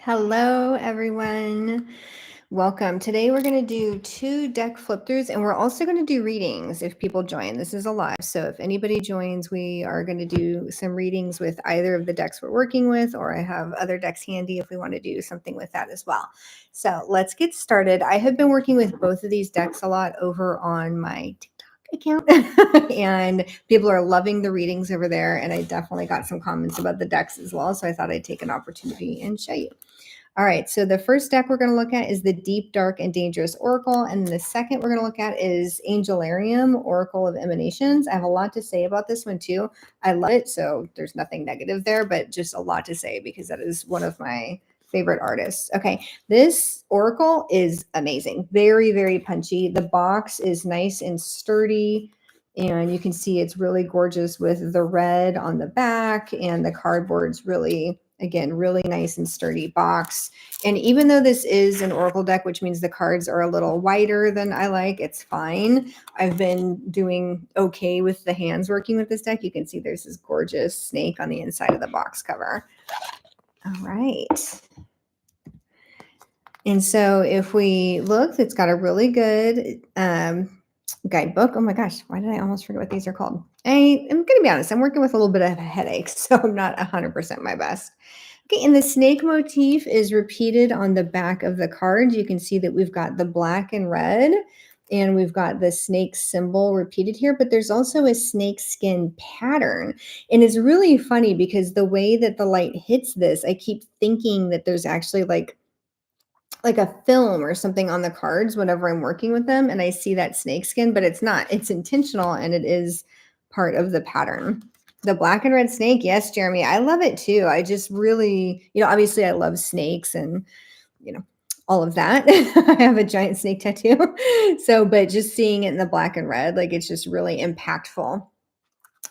Hello, everyone. Welcome. Today we're going to do 2 deck flip throughs and we're also going to do readings if people join. This is a live. So if anybody joins, we are going to do some readings with either of the decks we're working with, or I have other decks handy if we want to do something with that as well. So let's get started. I have been working with both of these decks a lot over on my TikTok account and people are loving the readings over there. And I definitely got some comments about the decks as well. So I thought I'd take an opportunity and show you. All right, so the first deck we're going to look at is the Deep, Dark, and Dangerous Oracle, and the second we're going to look at is Angelarium, Oracle of Emanations. I have a lot to say about this one too. I love it, so there's nothing negative there, but just a lot to say because that is one of my favorite artists. Okay, this Oracle is amazing. Very, very punchy. The box is nice and sturdy, and you can see it's really gorgeous with the red on the back, and the cardboard's really... Again, really nice and sturdy box. And even though this is an Oracle deck, which means the cards are a little wider than I like, it's fine. I've been doing okay with the hands working with this deck. You can see there's this gorgeous snake on the inside of the box cover. All right. And so if we look, it's got a really good guidebook. Oh my gosh, why did I almost forget what these are called? I'm going to be honest, I'm working with a little bit of a headache, so I'm not 100% my best. Okay, and the snake motif is repeated on the back of the card. You can see that we've got the black and red, and we've got the snake symbol repeated here, but there's also a snake skin pattern. And it's really funny because the way that the light hits this, I keep thinking that there's actually like a film or something on the cards whenever I'm working with them, and I see that snake skin, but it's not. It's intentional, and it is part of the pattern. The black and red snake, yes, Jeremy, I love it too. I just really, obviously I love snakes and, all of that. I have a giant snake tattoo. So, but just seeing it in the black and red, like it's just really impactful.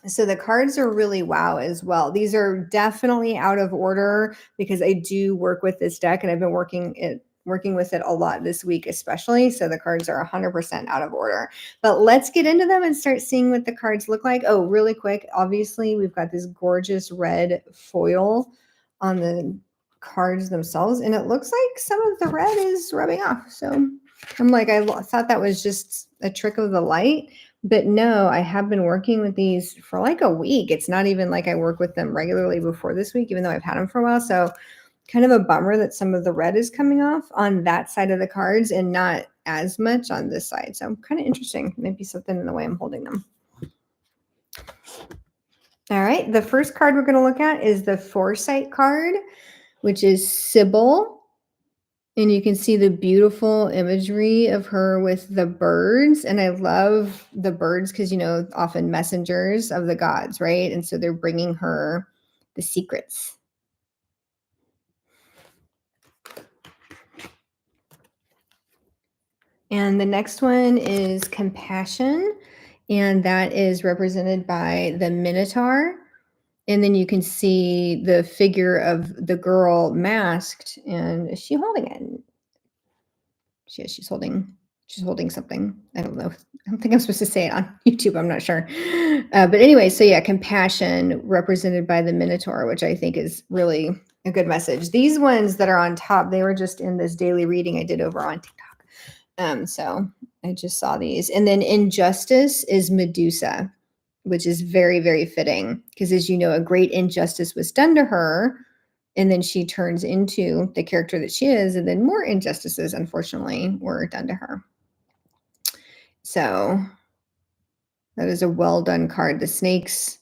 So the cards are really wow as well. These are definitely out of order because I do work with this deck and I've been working with it a lot this week especially. So the cards are 100% out of order. But let's get into them and start seeing what the cards look like. Oh, really quick. Obviously, we've got this gorgeous red foil on the cards themselves, and it looks like some of the red is rubbing off. So I'm like, I thought that was just a trick of the light. But no, I have been working with these for like a week. It's not even like I work with them regularly before this week, even though I've had them for a while. So kind of a bummer that some of the red is coming off on that side of the cards and not as much on this side. So kind of interesting. Maybe something in the way I'm holding them. All right. The first card we're going to look at is the Foresight card, which is Sybil. And you can see the beautiful imagery of her with the birds. And I love the birds because, often messengers of the gods, right? And so they're bringing her the secrets. And the next one is Compassion. And that is represented by the Minotaur. And then you can see the figure of the girl masked. And is she holding it? She's holding something. I don't know. I don't think I'm supposed to say it on YouTube. I'm not sure. But anyway, so yeah, compassion represented by the Minotaur, which I think is really a good message. These ones that are on top, they were just in this daily reading I did over on TikTok. So I just saw these. And then Injustice is Medusa, which is very, very fitting because, as you know, a great injustice was done to her. And then she turns into the character that she is, and then more injustices, unfortunately, were done to her. So that is a well done card. The snakes,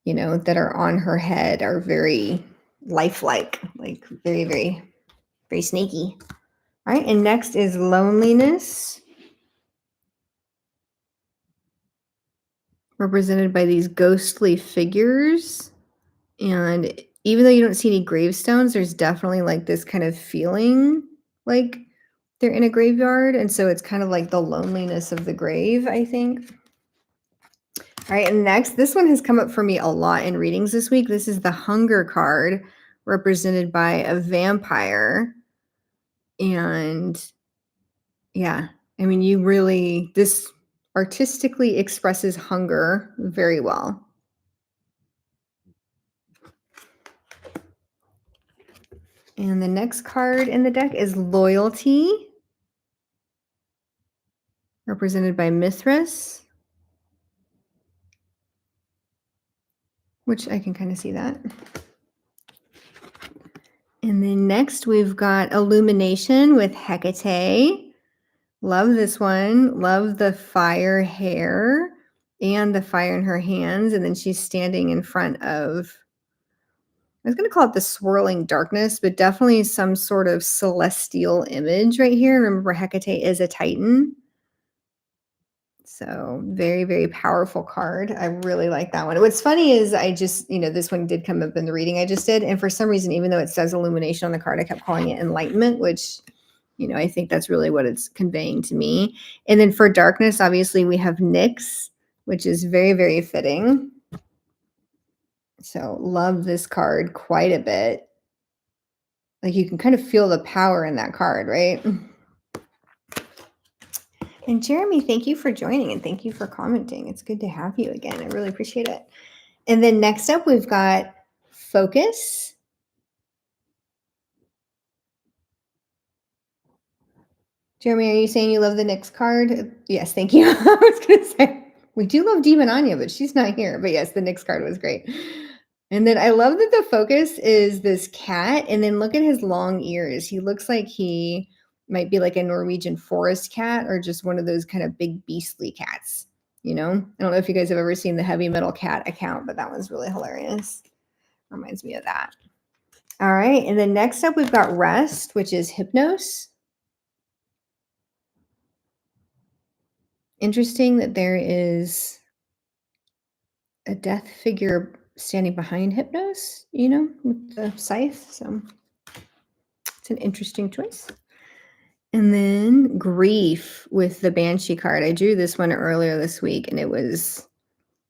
that are on her head are very lifelike, like very, very, very snaky. All right, and next is Loneliness, represented by these ghostly figures. And even though you don't see any gravestones, there's definitely like this kind of feeling like they're in a graveyard. And so it's kind of like the loneliness of the grave, I think. All right, and next, this one has come up for me a lot in readings this week. This is the Hunger card, represented by a vampire. And yeah, I mean, this artistically expresses hunger very well. And the next card in the deck is Loyalty, represented by Mithras, which I can kind of see that. And then next we've got Illumination with Hecate. Love this one. Love the fire hair and the fire in her hands. And then she's standing in front of, I was going to call it the swirling darkness, but definitely some sort of celestial image right here. Remember, Hecate is a Titan. So very, very powerful card. I really like that one. What's funny is I just, this one did come up in the reading I just did. And for some reason, even though it says illumination on the card, I kept calling it enlightenment, which, I think that's really what it's conveying to me. And then for darkness, obviously we have Nyx, which is very, very fitting. So love this card quite a bit. Like you can kind of feel the power in that card, right? And Jeremy, thank you for joining and thank you for commenting. It's good to have you again. I really appreciate it. And then next up, we've got Focus. Jeremy, are you saying you love the Nyx card? Yes, thank you. I was going to say, we do love Demon Anya, but she's not here. But yes, the Nyx card was great. And then I love that the focus is this cat. And then look at his long ears. He looks like he might be like a Norwegian forest cat or just one of those kind of big beastly cats. I don't know if you guys have ever seen the Heavy Metal Cat account, but that one's really hilarious. Reminds me of that. All right. And then next up, we've got Rest, which is Hypnos. Interesting that there is a death figure standing behind Hypnos, with the scythe. So it's an interesting choice. And then Grief with the Banshee card. I drew this one earlier this week, and it was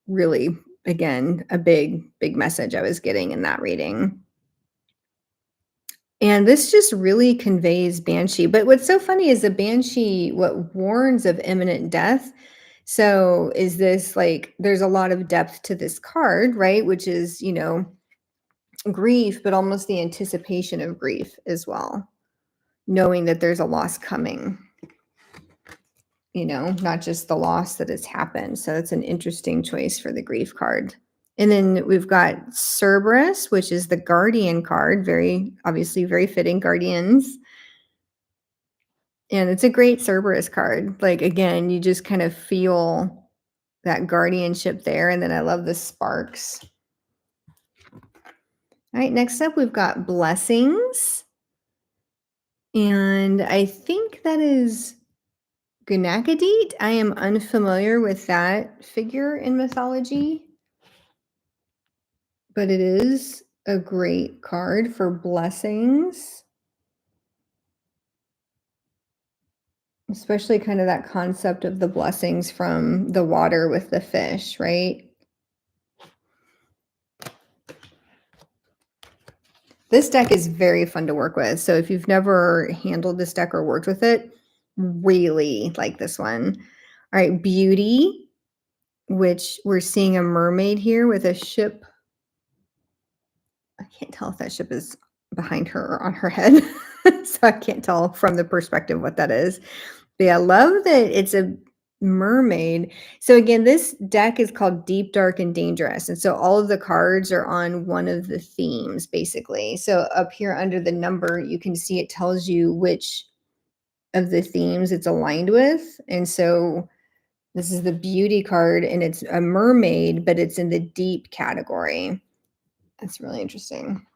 really, again, a big, big message I was getting in that reading. And this just really conveys Banshee. But what's so funny is the Banshee, what warns of imminent death. So is this like, there's a lot of depth to this card, right? Which is, grief, but almost the anticipation of grief as well. Knowing that there's a loss coming, not just the loss that has happened. So it's an interesting choice for the grief card. And then we've got Cerberus, which is the Guardian card. Very, obviously, very fitting, Guardians. And it's a great Cerberus card. Like, again, you just kind of feel that guardianship there. And then I love the sparks. All right, next up, we've got Blessings. And I think that is Gunakadit. I am unfamiliar with that figure in mythology, but it is a great card for blessings, especially kind of that concept of the blessings from the water with the fish, right? This deck is very fun to work with. So if you've never handled this deck or worked with it, really like this one. All right, Beauty, which we're seeing a mermaid here with a ship. I can't tell if that ship is behind her or on her head. So I can't tell from the perspective what that is. But yeah, I love that it's a mermaid. So again, this deck is called Deep, Dark, and Dangerous. And so all of the cards are on one of the themes, basically. So up here under the number, you can see it tells you which of the themes it's aligned with. And so this is the Beauty card, and it's a mermaid, but it's in the deep category. That's really interesting.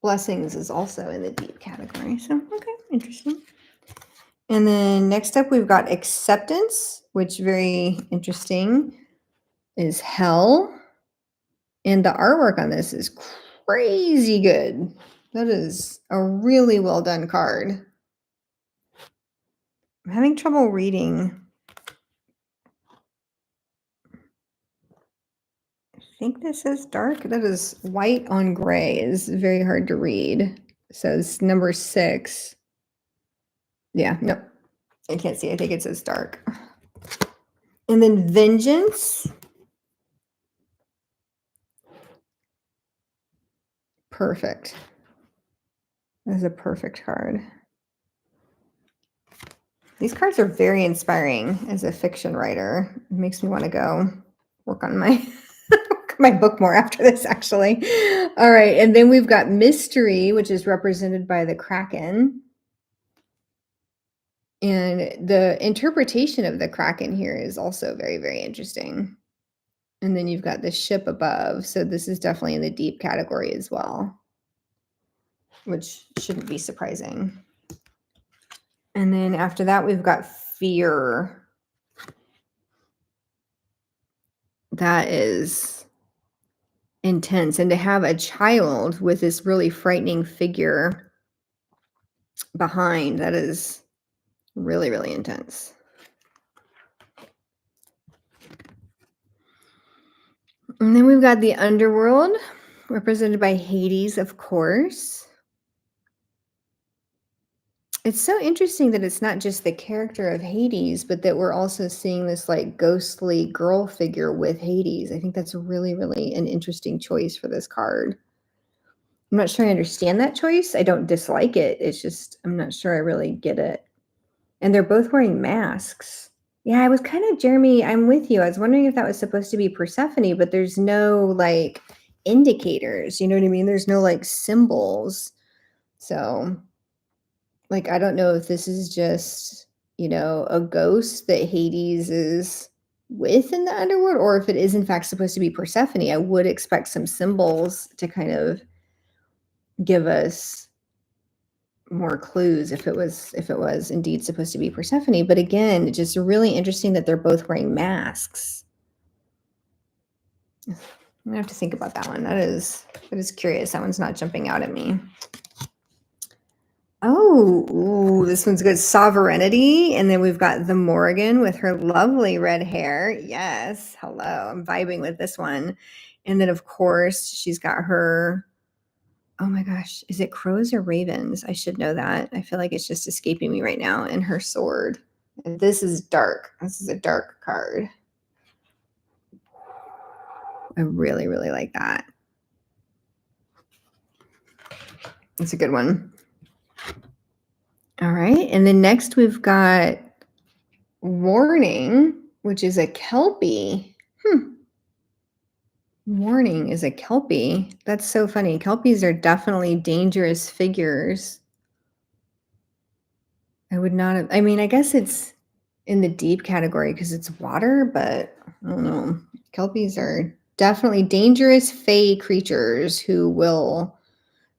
Blessings is also in the deep category. So, okay, interesting. And then next up, we've got Acceptance, which very interesting is Hell. And the artwork on this is crazy good. That is a really well done card. I'm having trouble reading. I think this is dark. That is white on gray is very hard to read. It says number 6. Yeah, no, I can't see. I think it says dark. And then Vengeance. Perfect. That is a perfect card. These cards are very inspiring as a fiction writer. It makes me want to go work on my my book more after this, actually. All right, and then we've got mystery, which is represented by the Kraken. And the interpretation of the Kraken here is also very, very interesting. And then you've got the ship above. So this is definitely in the deep category as well, which shouldn't be surprising. And then after that, we've got fear. That is intense. And to have a child with this really frightening figure behind, that is really, really intense. And then we've got the underworld, represented by Hades, of course. It's so interesting that it's not just the character of Hades, but that we're also seeing this like ghostly girl figure with Hades. I think that's really, really an interesting choice for this card. I'm not sure I understand that choice. I don't dislike it. It's just, I'm not sure I really get it. And they're both wearing masks. Yeah, I was kind of, Jeremy, I'm with you. I was wondering if that was supposed to be Persephone, but there's no like indicators. You know what I mean? There's no like symbols. So, like, I don't know if this is just, a ghost that Hades is with in the underworld, or if it is in fact supposed to be Persephone. I would expect some symbols to kind of give us more clues if it was indeed supposed to be Persephone. But again, just really interesting that they're both wearing masks. I'm gonna have to think about that one. That is curious. That one's not jumping out at me. Oh, ooh, this one's good. Sovereignty. And then we've got the Morrigan with her lovely red hair. Yes. Hello. I'm vibing with this one. And then, of course, she's got her. Oh my gosh. Is it crows or ravens? I should know that. I feel like it's just escaping me right now. And her sword. And this is dark. This is a dark card. I really, really like that. It's a good one. All right. And then next we've got Warning, which is a Kelpie. Warning is a Kelpie. That's so funny. Kelpies are definitely dangerous figures. I would not have, I mean, I guess it's in the deep category because it's water, but I don't know. Kelpies are definitely dangerous fey creatures who will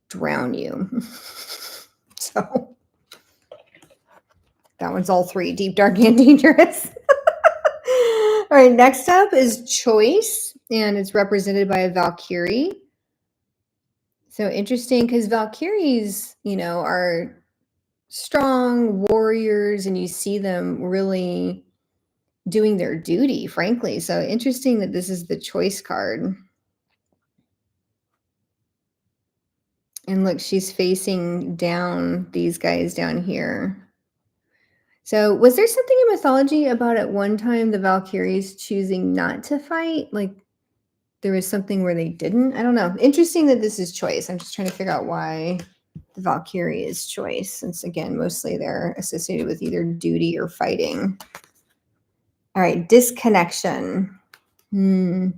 drown you. So that one's all three: deep, dark, and dangerous. All right, next up is choice, and it's represented by a Valkyrie. So interesting because Valkyries, are strong warriors, and you see them really doing their duty, frankly. So interesting that this is the choice card. And look, she's facing down these guys down here. So was there something in mythology about at one time the Valkyries choosing not to fight? Like there was something where they didn't? I don't know. Interesting that this is choice. I'm just trying to figure out why the Valkyrie is choice, since again, mostly they're associated with either duty or fighting. All right, disconnection. And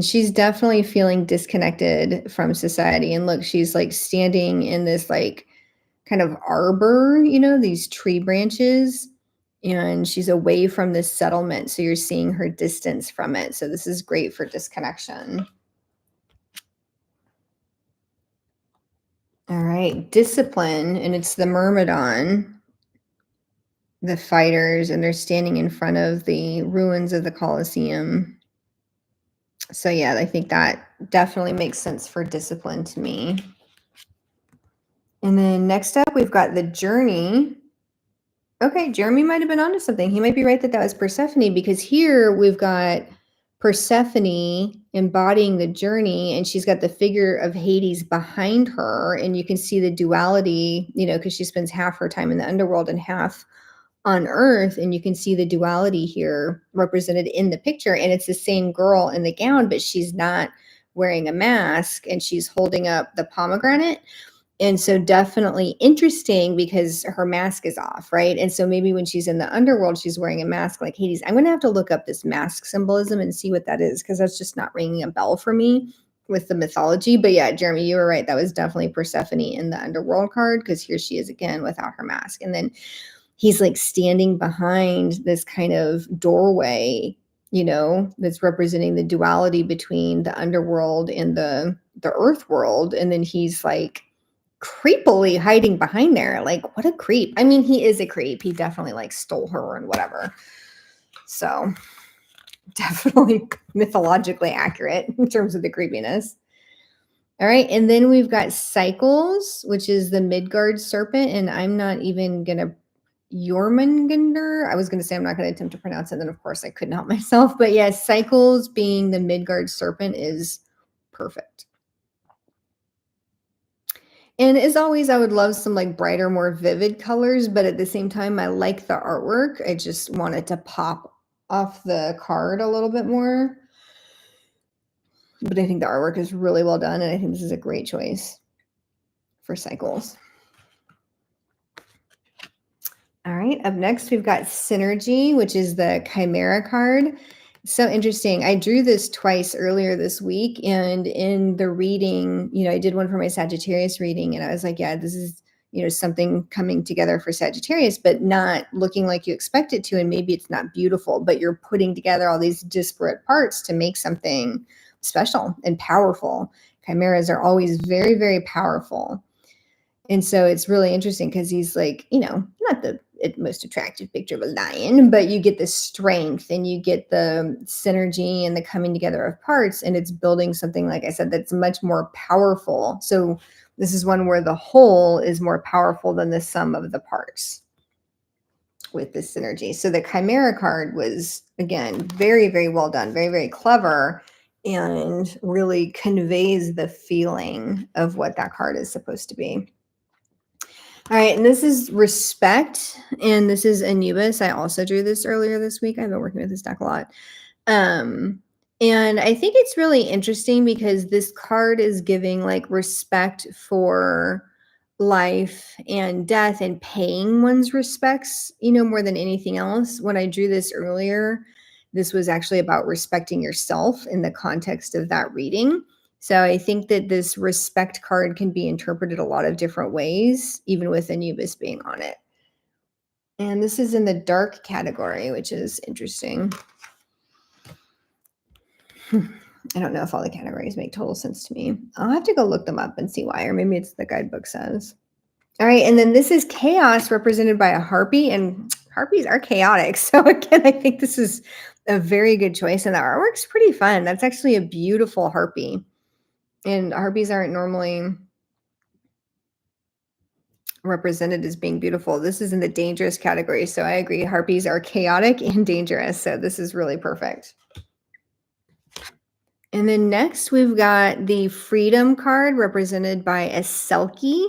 she's definitely feeling disconnected from society. And look, she's like standing in this like kind of arbor, these tree branches, and she's away from this settlement. So you're seeing her distance from it. So this is great for disconnection. All right, discipline, and it's the Myrmidon, the fighters, and they're standing in front of the ruins of the Colosseum. So yeah, I think that definitely makes sense for discipline to me. And then next up, we've got the journey. Okay, Jeremy might have been onto something. He might be right that was Persephone, because here we've got Persephone embodying the journey, and she's got the figure of Hades behind her, and you can see the duality, because she spends half her time in the underworld and half on Earth, and you can see the duality here represented in the picture. And it's the same girl in the gown, but she's not wearing a mask and she's holding up the pomegranate. And so definitely interesting because her mask is off, right? And so maybe when she's in the underworld, she's wearing a mask like Hades. I'm going to have to look up this mask symbolism and see what that is because that's just not ringing a bell for me with the mythology. But yeah, Jeremy, you were right. That was definitely Persephone in the underworld card because here she is again without her mask. And then he's like standing behind this kind of doorway, that's representing the duality between the underworld and the earth world. And then he's like creepily hiding behind there. Like, what a creep. I mean, he is a creep. He definitely like stole her and whatever. So definitely mythologically accurate in terms of the creepiness. All right. And then we've got Cycles, which is the Midgard serpent. And I'm not even going to Jormungandr. I was going to say I'm not going to attempt to pronounce it. And then, of course, I couldn't help myself. But yeah, Cycles being the Midgard serpent is perfect. And as always, I would love some like brighter, more vivid colors, but at the same time, I like the artwork. I just want it to pop off the card a little bit more. But I think the artwork is really well done, and I think this is a great choice for Cycles. All right, up next, we've got Synergy, which is the Chimera card. So interesting. I drew this twice earlier this week, and in the reading, I did one for my Sagittarius reading, and I was like, yeah, this is, something coming together for Sagittarius, but not looking like you expect it to, and maybe it's not beautiful, but you're putting together all these disparate parts to make something special and powerful. Chimeras are always very, very powerful. And so it's really interesting because he's like, not the most attractive picture of a lion, but you get the strength and you get the synergy and the coming together of parts. And it's building something, like I said, that's much more powerful. So this is one where the whole is more powerful than the sum of the parts with this synergy. So the Chimera card was, again, very, very well done, very, very clever, and really conveys the feeling of what that card is supposed to be. All right, and this is Respect, and this is Anubis. I also drew this earlier this week. I've been working with this deck a lot. And I think it's really interesting because this card is giving like respect for life and death and paying one's respects, more than anything else. When I drew this earlier, this was actually about respecting yourself in the context of that reading. So I think that this respect card can be interpreted a lot of different ways, even with Anubis being on it. And this is in the dark category, which is interesting. I don't know if all the categories make total sense to me. I'll have to go look them up and see why, or maybe it's the guidebook says. All right, and then this is Chaos represented by a harpy, and harpies are chaotic. So again, I think this is a very good choice, and the artwork's pretty fun. That's actually a beautiful harpy. And harpies aren't normally represented as being beautiful. This is in the dangerous category. So I agree. Harpies are chaotic and dangerous. So this is really perfect. And then next we've got the Freedom card represented by a Selkie.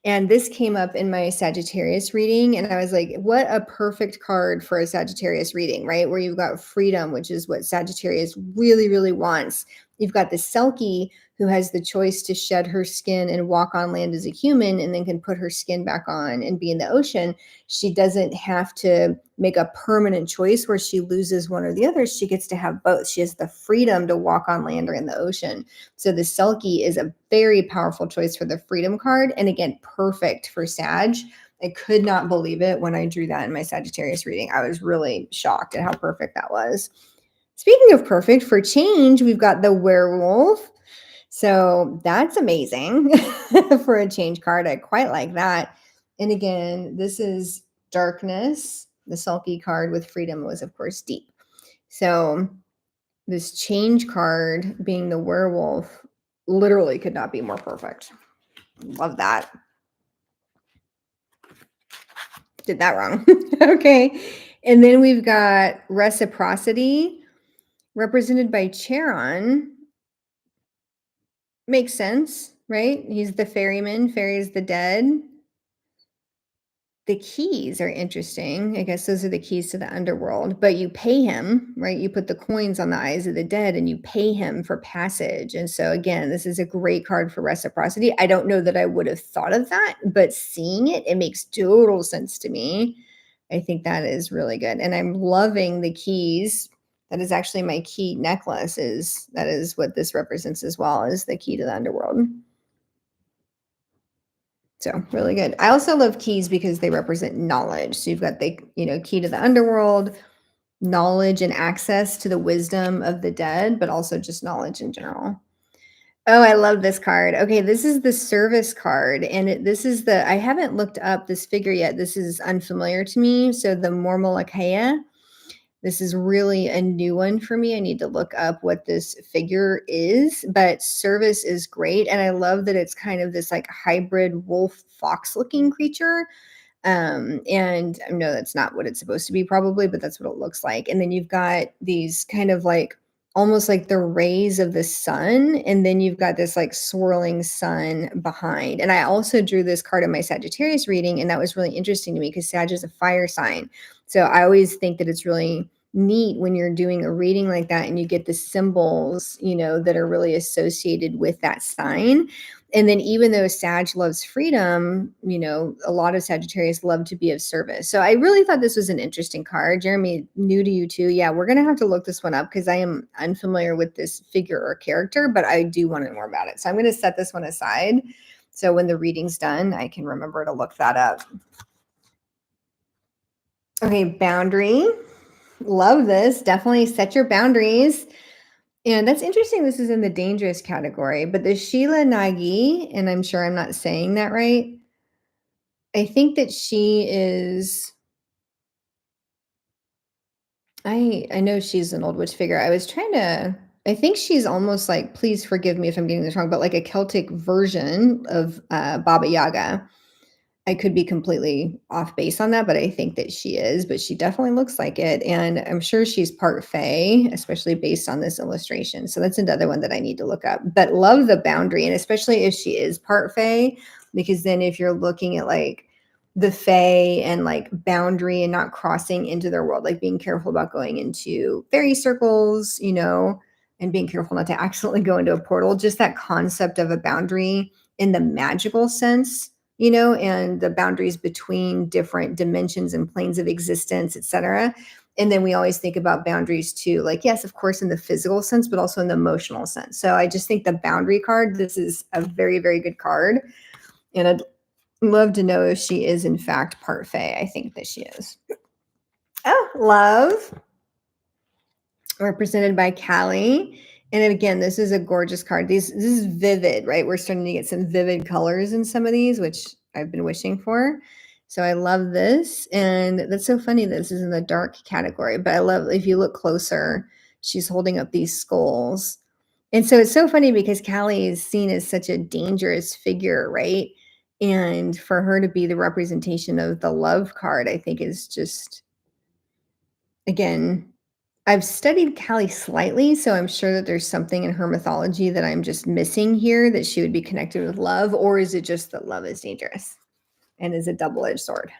And this came up in my Sagittarius reading. And I was like, what a perfect card for a Sagittarius reading, right? Where you've got freedom, which is what Sagittarius really, really wants. You've got the Selkie who has the choice to shed her skin and walk on land as a human and then can put her skin back on and be in the ocean. She doesn't have to make a permanent choice where she loses one or the other. She gets to have both. She has the freedom to walk on land or in the ocean. So the Selkie is a very powerful choice for the freedom card. And again, perfect for Sag. I could not believe it when I drew that in my Sagittarius reading. I was really shocked at how perfect that was. Speaking of perfect, for change, we've got the Werewolf. So that's amazing for a change card. I quite like that. And again, this is darkness. The Sulky card with freedom was, of course, deep. So this change card being the werewolf literally could not be more perfect. Love that. Did that wrong. Okay. And then we've got Reciprocity represented by Charon. Makes sense, right? He's the ferryman, ferries the dead. The keys are interesting. I guess those are the keys to the underworld, but you pay him, right? You put the coins on the eyes of the dead and you pay him for passage. And so, again, this is a great card for reciprocity. I don't know that I would have thought of that, but seeing it, it makes total sense to me. I think that is really good. And I'm loving the keys. That is actually my key necklace, is that is what this represents as well, as the key to the underworld. So really good. I also love keys because they represent knowledge. So you've got the, key to the underworld, knowledge and access to the wisdom of the dead, but also just knowledge in general. Oh, I love this card. Okay, this is the service card, and this is I haven't looked up this figure yet. This is unfamiliar to me. So the Mormolakea. This is really a new one for me. I need to look up what this figure is, but service is great. And I love that it's kind of this like hybrid wolf fox looking creature. And I know that's not what it's supposed to be, probably, but that's what it looks like. And then you've got these kind of like almost like the rays of the sun. And then you've got this like swirling sun behind. And I also drew this card in my Sagittarius reading, and that was really interesting to me because Sag is a fire sign. So I always think that it's really neat when you're doing a reading like that and you get the symbols, that are really associated with that sign. And then even though Sag loves freedom, a lot of Sagittarius love to be of service. So I really thought this was an interesting card. Jeremy, new to you too. Yeah, we're going to have to look this one up because I am unfamiliar with this figure or character, but I do want to know more about it. So I'm going to set this one aside. So when the reading's done, I can remember to look that up. Okay, boundary. Love this. Definitely set your boundaries. And that's interesting. This is in the dangerous category, but the Sheila Nagi, and I'm sure I'm not saying that right. I think that she is. I know she's an old witch figure. I was trying to. I think she's almost like. Please forgive me if I'm getting this wrong, but like a Celtic version of Baba Yaga. I could be completely off base on that, but I think that she is, but she definitely looks like it. And I'm sure she's part Fae, especially based on this illustration. So that's another one that I need to look up. But love the boundary, and especially if she is part Fae, because then if you're looking at like the Fae and like boundary and not crossing into their world, like being careful about going into fairy circles, and being careful not to accidentally go into a portal, just that concept of a boundary in the magical sense, and the boundaries between different dimensions and planes of existence, et cetera. And then we always think about boundaries too, like, yes, of course, in the physical sense, but also in the emotional sense. So I just think the boundary card, this is a very, very good card. And I'd love to know if she is, in fact, part Fae. I think that she is. Oh, love. Represented by Callie. And again, this is a gorgeous card. This is vivid, right? We're starting to get some vivid colors in some of these, which I've been wishing for. So I love this. And that's so funny. This is in the dark category, but I love, if you look closer, she's holding up these skulls. And so it's so funny because Callie is seen as such a dangerous figure, right? And for her to be the representation of the love card, I think is just, again, I've studied Callie slightly, so I'm sure that there's something in her mythology that I'm just missing here, that she would be connected with love, or is it just that love is dangerous and is a double-edged sword?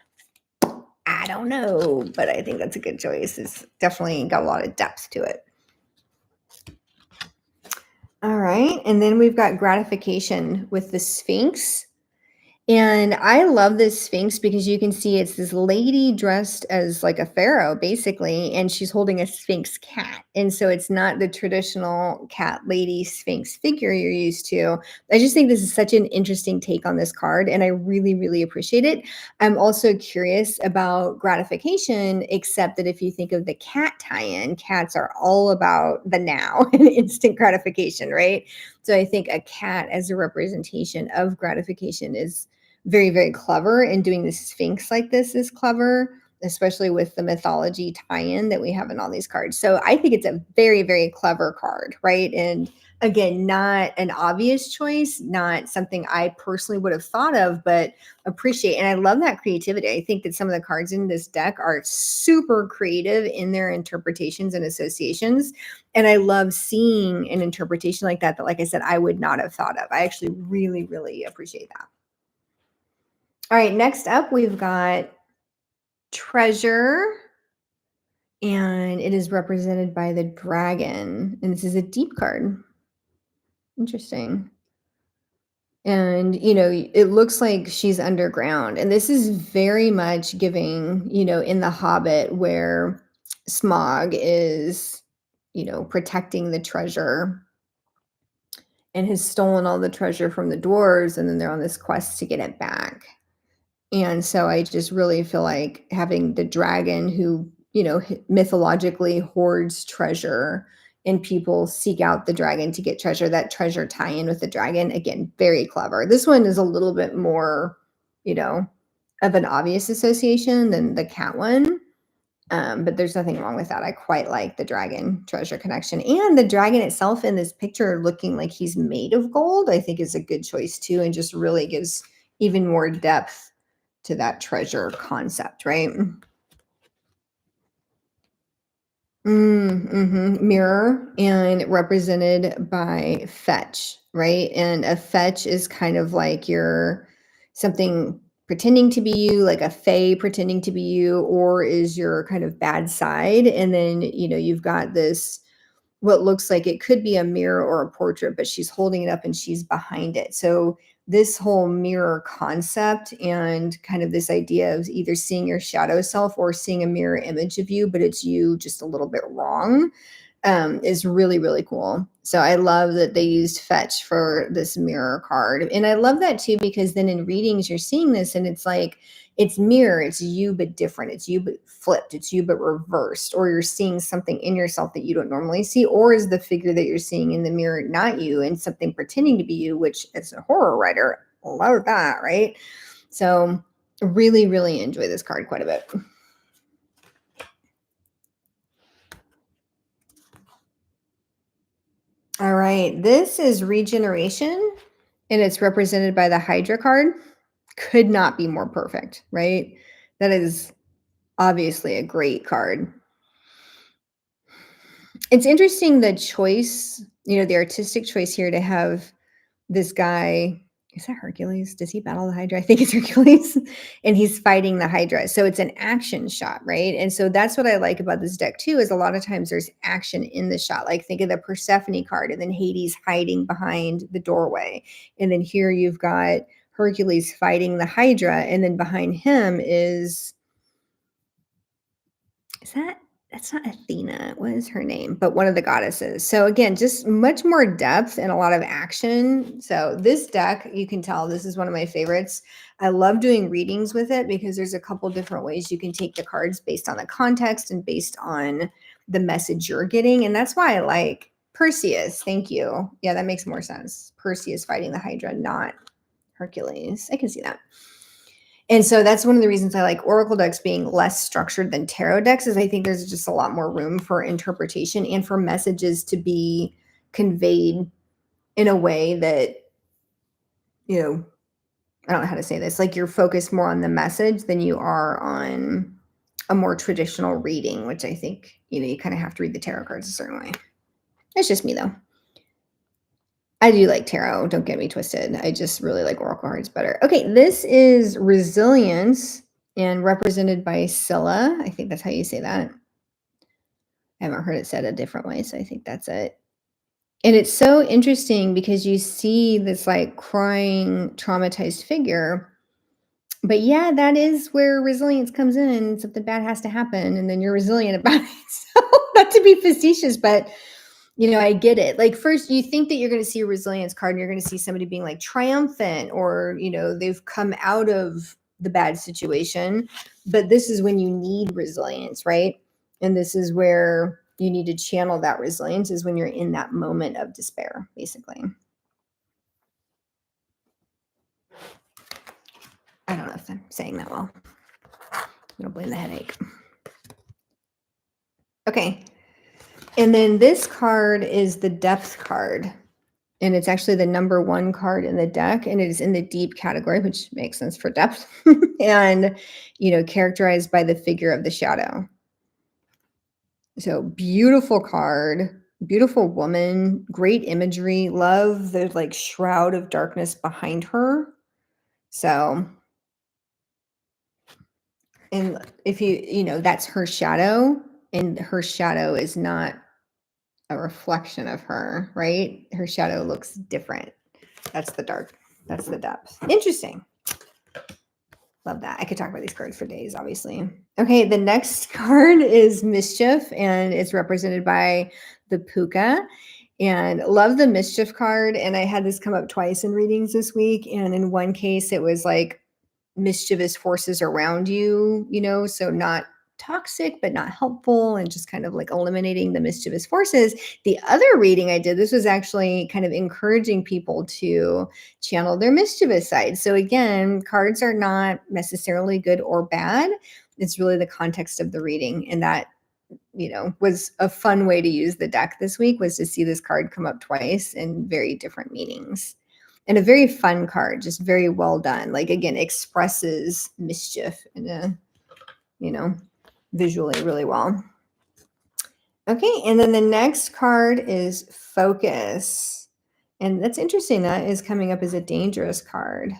I don't know, but I think that's a good choice. It's definitely got a lot of depth to it. All right, and then we've got gratification with the Sphinx. And I love this Sphinx because you can see it's this lady dressed as like a pharaoh, basically, and she's holding a Sphinx cat. And so it's not the traditional cat lady Sphinx figure you're used to. I just think this is such an interesting take on this card, and I really, really appreciate it. I'm also curious about gratification, except that if you think of the cat tie-in, cats are all about the now and instant gratification, right? So I think a cat as a representation of gratification is very, very clever, and doing the Sphinx like this is clever, especially with the mythology tie-in that we have in all these cards. So I think it's a very, very clever card, right? And again, not an obvious choice, not something I personally would have thought of, but appreciate. And I love that creativity. I think that some of the cards in this deck are super creative in their interpretations and associations. And I love seeing an interpretation like that, like I said, I would not have thought of. I actually really, really appreciate that. All right, next up, we've got treasure, and it is represented by the dragon. And this is a deep card. Interesting. And, it looks like she's underground. And this is very much giving, in The Hobbit, where Smog is, protecting the treasure and has stolen all the treasure from the dwarves. And then they're on this quest to get it back. And so I just really feel like having the dragon who, mythologically hoards treasure and people seek out the dragon to get treasure, that treasure tie in with the dragon, again, very clever. This one is a little bit more, you know, of an obvious association than the cat one. But there's nothing wrong with that. I quite like the dragon treasure connection. And the dragon itself in this picture looking like he's made of gold, I think is a good choice too, and just really gives even more depth to that treasure concept, right? Mirror and represented by fetch, right? And a fetch is kind of like your something pretending to be you, like a fae pretending to be you, or is your kind of bad side. And then, you've got this what looks like it could be a mirror or a portrait, but she's holding it up and she's behind it. So this whole mirror concept and kind of this idea of either seeing your shadow self or seeing a mirror image of you, but it's you just a little bit wrong, is really, really cool. So I love that they used fetch for this mirror card. And I love that too, because then in readings, you're seeing this and it's like, it's mirror, it's you, but different. It's you, but flipped. It's you, but reversed. Or you're seeing something in yourself that you don't normally see. Or is the figure that you're seeing in the mirror not you and something pretending to be you, which as a horror writer, love that, right? So really, really enjoy this card quite a bit. All right, this is regeneration, and it's represented by the Hydra card. Could not be more perfect, right? That is obviously a great card. It's interesting the choice, the artistic choice here to have this guy. Is that Hercules? Does he battle the Hydra? I think it's Hercules. And he's fighting the Hydra. So it's an action shot, right? And so that's what I like about this deck too, is a lot of times there's action in the shot. Like think of the Persephone card and then Hades hiding behind the doorway. And then here you've got Hercules fighting the Hydra. And then behind him is that's not Athena. What is her name? But one of the goddesses. So again, just much more depth and a lot of action. So this deck, you can tell this is one of my favorites. I love doing readings with it because there's a couple different ways you can take the cards based on the context and based on the message you're getting. And that's why I like Perseus. Thank you. Yeah, that makes more sense. Perseus fighting the Hydra, not Hercules. I can see that. And so that's one of the reasons I like Oracle decks being less structured than tarot decks, is I think there's just a lot more room for interpretation and for messages to be conveyed in a way that, I don't know how to say this, like you're focused more on the message than you are on a more traditional reading, which I think, you kind of have to read the tarot cards a certain way. That's just me though. I do like tarot, don't get me twisted. I just really like oracle cards better. Okay, this is resilience and represented by Scylla. I think that's how you say that. I haven't heard it said a different way, so I think that's it. And it's so interesting because you see this like crying, traumatized figure. But yeah, that is where resilience comes in. Something bad has to happen, and then you're resilient about it. So, not to be facetious, but I get it. Like first you think that you're going to see a resilience card and you're going to see somebody being like triumphant or, they've come out of the bad situation, but this is when you need resilience, right? And this is where you need to channel that resilience, is when you're in that moment of despair, basically. I don't know if I'm saying that well. I'm going to blame the headache. Okay. And then this card is the depth card. And it's actually the number one card in the deck, and it is in the deep category, which makes sense for depth, and, characterized by the figure of the shadow. So beautiful card, beautiful woman, great imagery, love the like shroud of darkness behind her. So And if that's her shadow, and her shadow is not a reflection of her, right? Her shadow looks different. That's the dark. That's the depth. Interesting. Love that. I could talk about these cards for days, obviously. Okay, the next card is Mischief, and it's represented by the puka. And love the Mischief card. And I had this come up twice in readings this week. And in one case, it was like mischievous forces around you, so not toxic, but not helpful, and just kind of like eliminating the mischievous forces. The other reading I did, this was actually kind of encouraging people to channel their mischievous side. So again, cards are not necessarily good or bad. It's really the context of the reading. And that, was a fun way to use the deck this week, was to see this card come up twice in very different meanings. And a very fun card, just very well done. Like, again, expresses mischief in a, visually really well. Okay, and then the next card is Focus. And that's interesting. That is coming up as a dangerous card.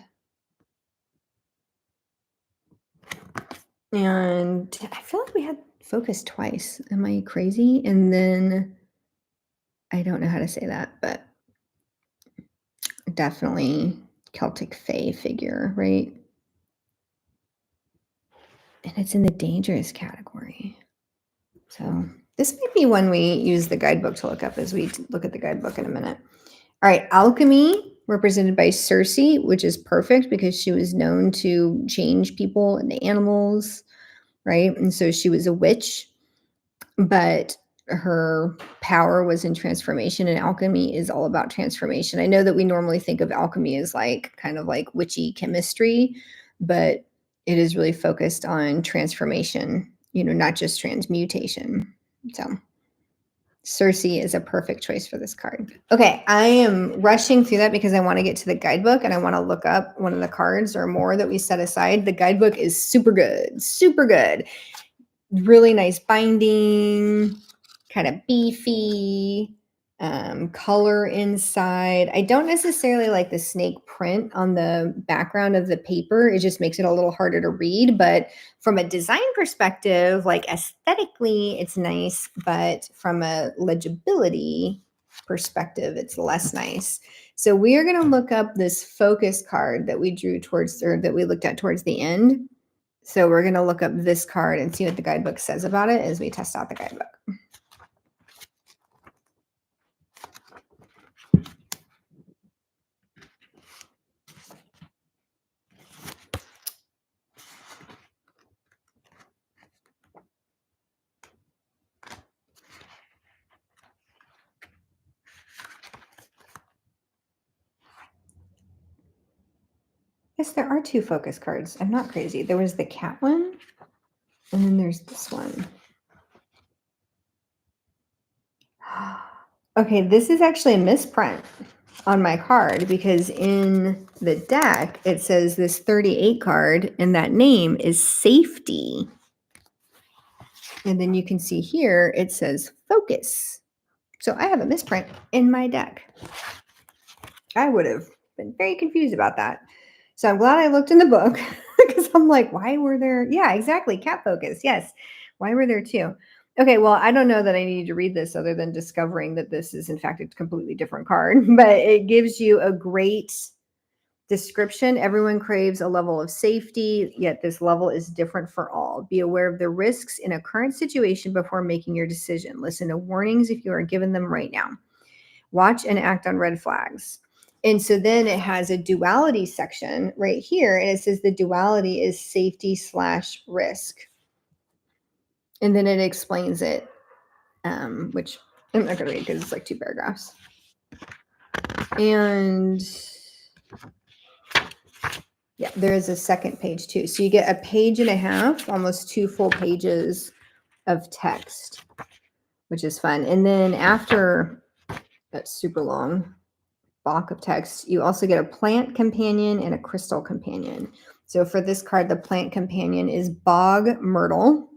And I feel like we had Focus twice. Am I crazy? And then I don't know how to say that, but definitely Celtic Fae figure, right? And it's in the dangerous category. So this might be one we use the guidebook to look up as we look at the guidebook in a minute. All right, Alchemy, represented by Circe, which is perfect because she was known to change people into animals, right? And so she was a witch, but her power was in transformation, and alchemy is all about transformation. I know that we normally think of alchemy as like kind of like witchy chemistry, but it is really focused on transformation, not just transmutation. So Circe is a perfect choice for this card. Okay, I am rushing through that because I want to get to the guidebook and I want to look up one of the cards or more that we set aside. The guidebook is super good, super good. Really nice binding, kind of beefy, color inside. I don't necessarily like the snake print on the background of the paper. It just makes it a little harder to read. But from a design perspective, like aesthetically, it's nice. But from a legibility perspective, it's less nice. So we are going to look up this focus card that we drew towards, or that we looked at towards the end. So we're going to look up this card and see what the guidebook says about it as we test out the guidebook. Yes, there are two focus cards. I'm not crazy. There was the cat one, and then there's this one. Okay, this is actually a misprint on my card because in the deck, it says this 38 card, and that name is Safety. And then you can see here, it says Focus. So I have a misprint in my deck. I would have been very confused about that. So I'm glad I looked in the book because I'm like, why were there? Yeah, exactly. Cat focus. Yes. Why were there two? Okay. Well, I don't know that I need to read this other than discovering that this is, in fact, a completely different card, but it gives you a great description. Everyone craves a level of safety, yet this level is different for all. Be aware of the risks in a current situation before making your decision. Listen to warnings if you are given them right now. Watch and act on red flags. And so then it has a duality section right here. And it says the duality is safety/risk. And then it explains it, which I'm not going to read because it's like 2 paragraphs. And yeah, there is a second page too. So you get a page and a half, almost 2 full pages of text, which is fun. And then after that super long block of text, you also get a plant companion and a crystal companion. So for this card, the plant companion is bog myrtle,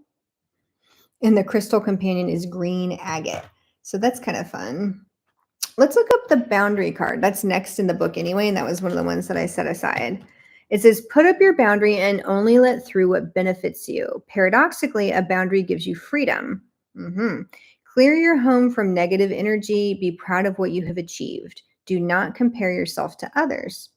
and the crystal companion is green agate. So that's kind of fun. Let's look up the boundary card. That's next in the book anyway, and that was one of the ones that I set aside. It says, put up your boundary and only let through what benefits you. Paradoxically, a boundary gives you freedom. Clear your home from negative energy. Be proud of what you have achieved. Do not compare yourself to others.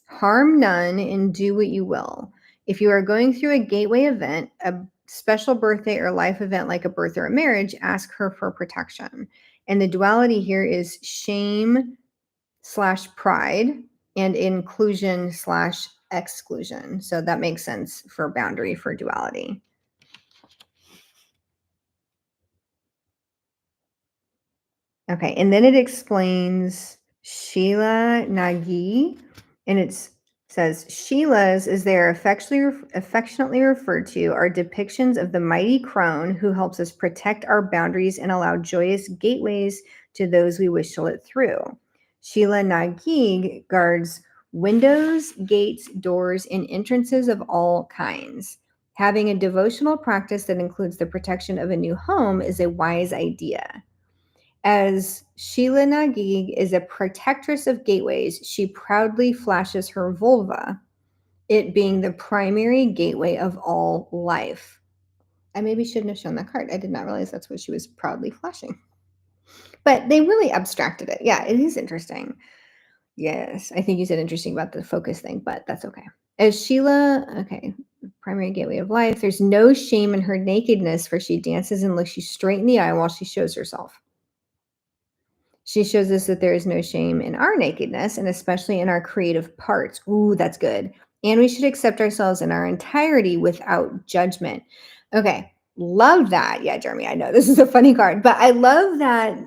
Harm none and do what you will. If you are going through a gateway event, a special birthday or life event like a birth or a marriage, ask her for protection. And the duality here is shame slash pride and inclusion slash exclusion. So that makes sense for boundary for duality. Okay, and then it explains Sheila Nagi, and it says Sheilas, as they are affectionately referred to, are depictions of the mighty crone who helps us protect our boundaries and allow joyous gateways to those we wish to let through. Sheila Nagi guards windows, gates, doors, and entrances of all kinds. Having a devotional practice that includes the protection of a new home is a wise idea. As Sheila Nagig is a protectress of gateways, she proudly flashes her vulva, it being the primary gateway of all life. I maybe shouldn't have shown that card. I did not realize that's what she was proudly flashing. But they really abstracted it. Yeah, it is interesting. Yes, I think you said interesting about the focus thing, but that's okay. As Sheila, okay, primary gateway of life, there's no shame in her nakedness, for she dances and looks you straight in the eye while she shows herself. She shows us that there is no shame in our nakedness, and especially in our creative parts. Ooh, that's good. And we should accept ourselves in our entirety without judgment. Okay, love that. Yeah, Jeremy, I know this is a funny card, but I love that,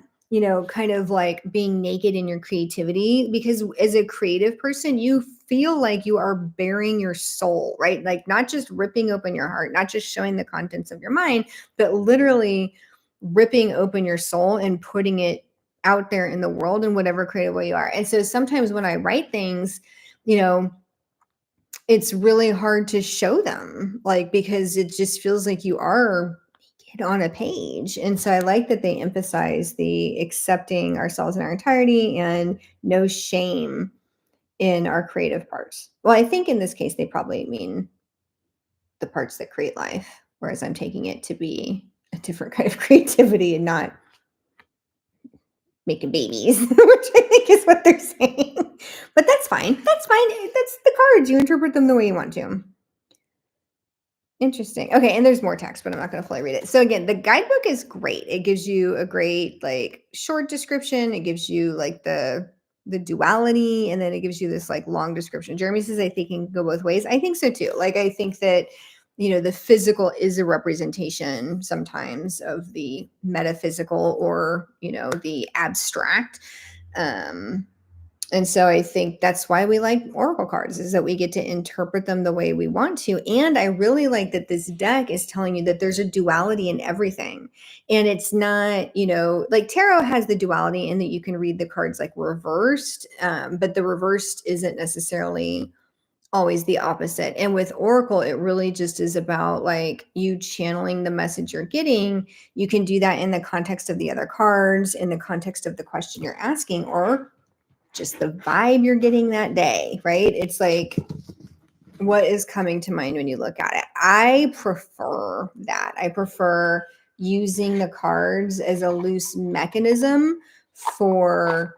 kind of like being naked in your creativity, because as a creative person, you feel like you are bearing your soul, right? Like not just ripping open your heart, not just showing the contents of your mind, but literally ripping open your soul and putting it out there in the world in whatever creative way you are. And so sometimes when I write things, you know, it's really hard to show them, like, because it just feels like you are naked on a page. And so I like that they emphasize the accepting ourselves in our entirety and no shame in our creative parts. Well, I think in this case, they probably mean the parts that create life, whereas I'm taking it to be a different kind of creativity and not making babies, which I think is what they're saying. But that's fine. That's fine. That's the cards. You interpret them the way you want to. Interesting. Okay, and there's more text, but I'm not going to fully read it. So again, the guidebook is great. It gives you a great like short description. It gives you like the duality, and then it gives you this like long description. Jeremy says I think it can go both ways. I think so too. Like I think that the physical is a representation sometimes of the metaphysical or the abstract. And so I think that's why we like oracle cards, is that we get to interpret them the way we want to. And I really like that this deck is telling you that there's a duality in everything. And it's not, like tarot has the duality in that you can read the cards like reversed, but the reversed isn't necessarily always the opposite. And with oracle, it really just is about like you channeling the message you're getting. You can do that in the context of the other cards, in the context of the question you're asking, or just the vibe you're getting that day, right? It's like, what is coming to mind when you look at it? I prefer that. I prefer using the cards as a loose mechanism for,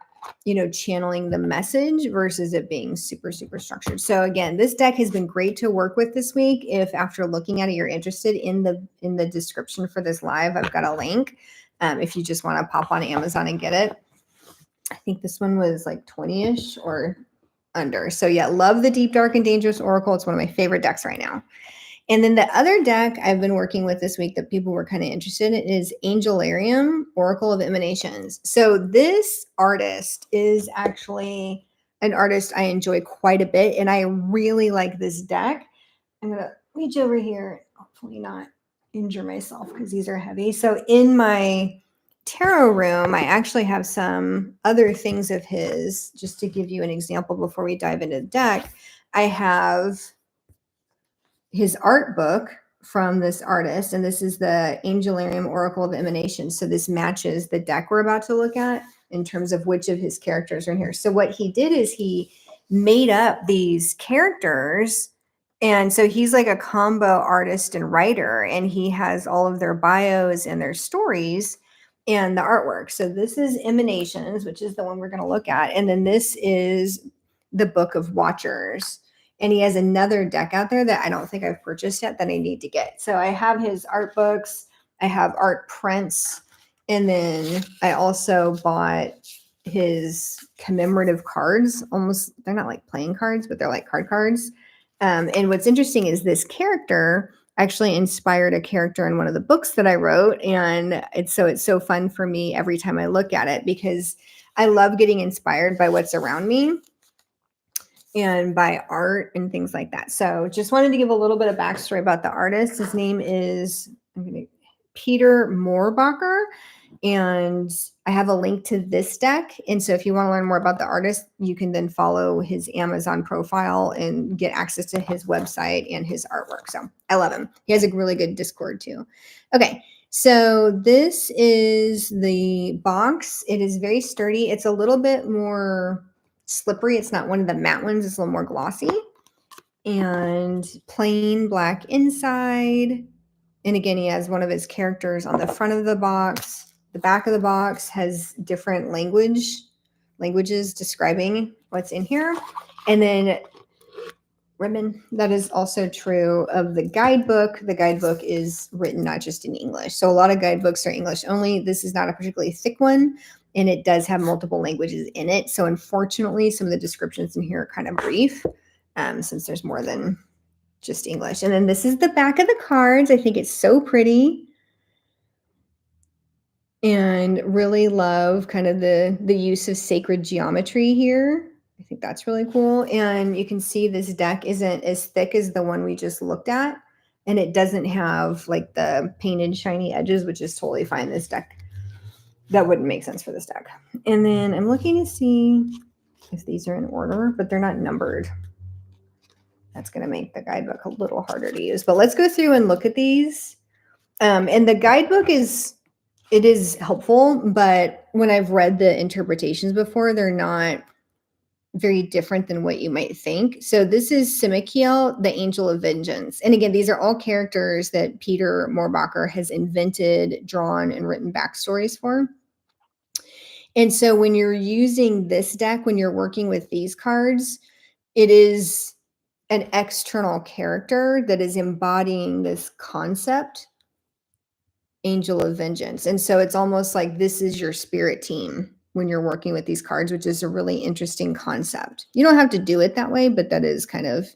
channeling the message versus it being super, super structured. So again, this deck has been great to work with this week. If after looking at it, you're interested, in the description for this live, I've got a link. If you just want to pop on Amazon and get it. I think this one was like 20-ish or under. So yeah, love the Deep, Dark, and Dangerous Oracle. It's one of my favorite decks right now. And then the other deck I've been working with this week that people were kind of interested in is Angelarium, Oracle of Emanations. So this artist is actually an artist I enjoy quite a bit, and I really like this deck. I'm going to reach over here, hopefully not injure myself because these are heavy. So in my tarot room, I actually have some other things of his, just to give you an example before we dive into the deck. I have his art book from this artist, and this is the Angelarium Oracle of Emanation. So this matches the deck we're about to look at in terms of which of his characters are in here. So what he did is he made up these characters. And so he's like a combo artist and writer, and he has all of their bios and their stories and the artwork. So this is Emanations, which is the one we're going to look at. And then this is the Book of Watchers. And he has another deck out there that I don't think I've purchased yet that I need to get. So I have his art books, I have art prints, and then I also bought his commemorative cards. Almost, they're not like playing cards, but they're like card cards. And what's interesting is this character actually inspired a character in one of the books that I wrote. And it's so fun for me every time I look at it, because I love getting inspired by what's around me and by art and things like that. So just wanted to give a little bit of backstory about the artist. His name is Peter Moorbacher, and I have a link to this deck. And so if you want to learn more about the artist, you can then follow his Amazon profile and get access to his website and his artwork. So I love him. He has a really good Discord too. Okay. So this is the box. It is very sturdy. It's a little bit more slippery. It's not one of the matte ones. It's a little more glossy, and plain black inside. And again, he has one of his characters on the front of the box. The back of the box has different languages describing what's in here. And then ribbon. That is also true of the guidebook. The guidebook is written not just in English. So a lot of guidebooks are English only. This is not a particularly thick one, and it does have multiple languages in it. So unfortunately, some of the descriptions in here are kind of brief, since there's more than just English. And then this is the back of the cards. I think it's so pretty, and really love kind of the use of sacred geometry here. I think that's really cool. And you can see this deck isn't as thick as the one we just looked at, and it doesn't have like the painted shiny edges, which is totally fine. This deck, that wouldn't make sense for this deck. And then I'm looking to see if these are in order, but they're not numbered. That's going to make the guidebook a little harder to use. But let's go through and look at these. And the guidebook is helpful, but when I've read the interpretations before, they're not very different than what you might think. So this is Simikiel, the Angel of Vengeance. And again, these are all characters that Peter Moorbacher has invented, drawn, and written backstories for. And so when you're using this deck, when you're working with these cards, it is an external character that is embodying this concept, Angel of Vengeance. And so it's almost like this is your spirit team when you're working with these cards, which is a really interesting concept. You don't have to do it that way, but that is kind of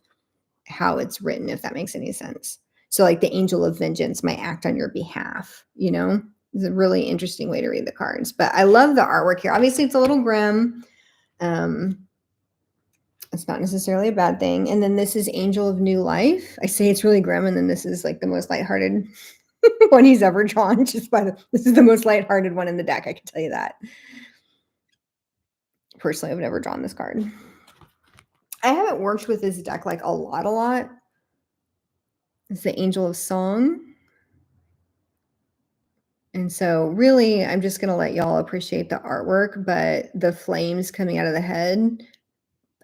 how it's written, if that makes any sense. So like the Angel of Vengeance might act on your behalf, you know? It's a really interesting way to read the cards. But I love the artwork here. Obviously, it's a little grim. It's not necessarily a bad thing. And then this is Angel of New Life. I say it's really grim, and then this is like the most lighthearted one he's ever drawn. This is the most lighthearted one in the deck, I can tell you that. Personally, I've never drawn this card. I haven't worked with this deck like a lot. It's the Angel of Song. And so really, I'm just going to let y'all appreciate the artwork, but the flames coming out of the head,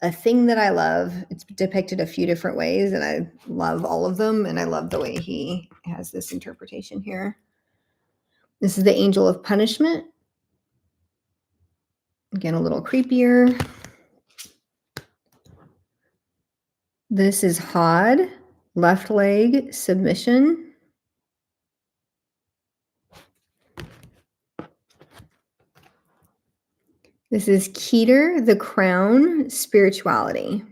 a thing that I love. It's depicted a few different ways, and I love all of them. And I love the way he has this interpretation here. This is the Angel of Punishment. Again, a little creepier. This is Hod, left leg, submission. This is Keter, the crown, spirituality.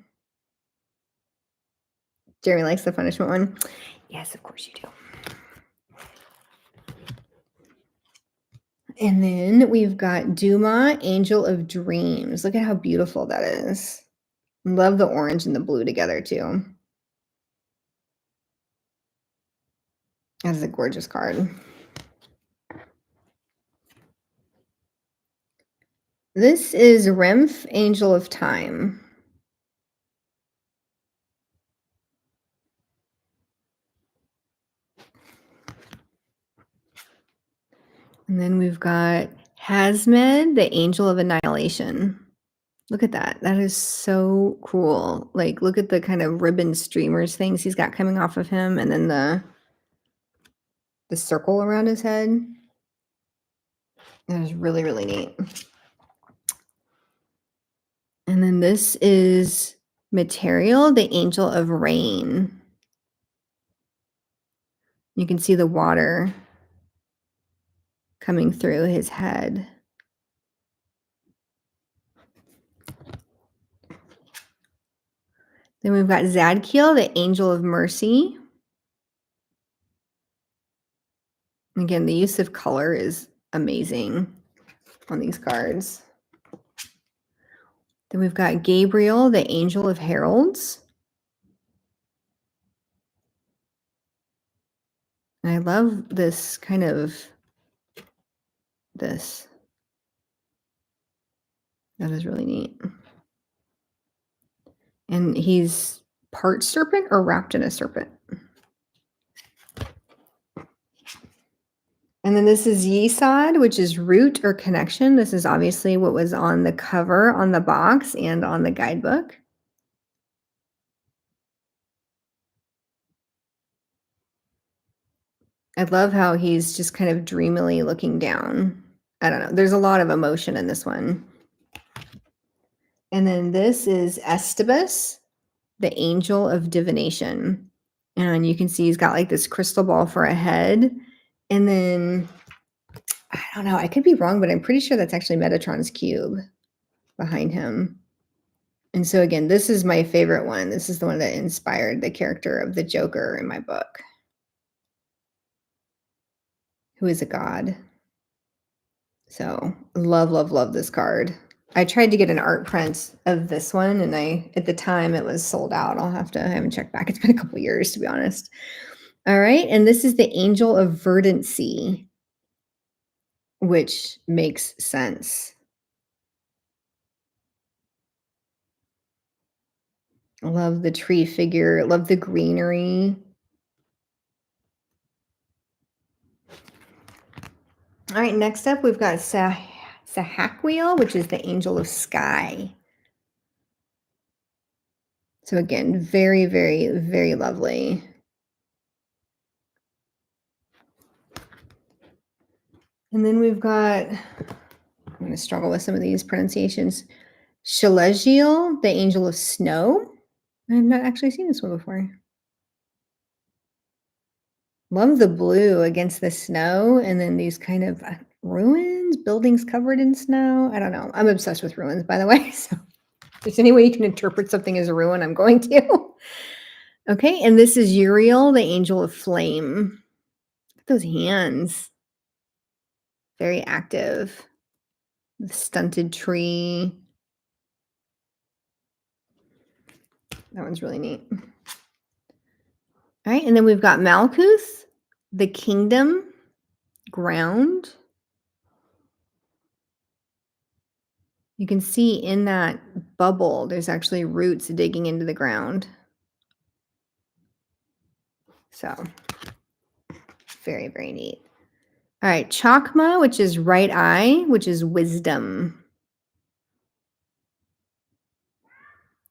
Jeremy likes the punishment one. Yes, of course you do. And then we've got Duma, Angel of Dreams. Look at how beautiful that is. Love the orange and the blue together too. That is a gorgeous card. This is Remph, Angel of Time. And then we've got Hazmed, the Angel of Annihilation. Look at that. That is so cool. Like, look at the kind of ribbon streamers things he's got coming off of him, and then the circle around his head. That is really, really neat. And then this is material, the angel of rain. You can see the water coming through his head. Then we've got Zadkiel, the angel of mercy. Again, the use of color is amazing on these cards. Then we've got Gabriel, the angel of heralds. And I love this kind of this. That is really neat. And he's part serpent or wrapped in a serpent. And then this is Yesod, which is root or connection. This is obviously what was on the cover, on the box, and on the guidebook. I love how he's just kind of dreamily looking down. I don't know. There's a lot of emotion in this one. And then this is Estabus, the angel of divination. And you can see he's got like this crystal ball for a head. And then, I don't know, I could be wrong, but I'm pretty sure that's actually Metatron's cube behind him. And so again, this is my favorite one. This is the one that inspired the character of the Joker in my book, who is a god. So love, love, love this card. I tried to get an art print of this one, and at the time it was sold out. I haven't checked back. It's been a couple years, to be honest. All right. And this is the angel of verdancy, which makes sense. I love the tree figure. Love the greenery. All right. Next up, we've got Sahakwiel, which is the angel of sky. So again, very, very, very lovely. And then we've got, I'm going to struggle with some of these pronunciations. Shalegiel, the angel of snow. I've not actually seen this one before. Love the blue against the snow, and then these kind of ruins, buildings covered in snow. I don't know. I'm obsessed with ruins, by the way. So if there's any way you can interpret something as a ruin, I'm going to. Okay, and this is Uriel, the angel of flame. Look at those hands. Very active. The stunted tree. That one's really neat. All right, and then we've got Malkuth, the kingdom, ground. You can see in that bubble, there's actually roots digging into the ground. So, very, very neat. All right, Chakma, which is right eye, which is wisdom.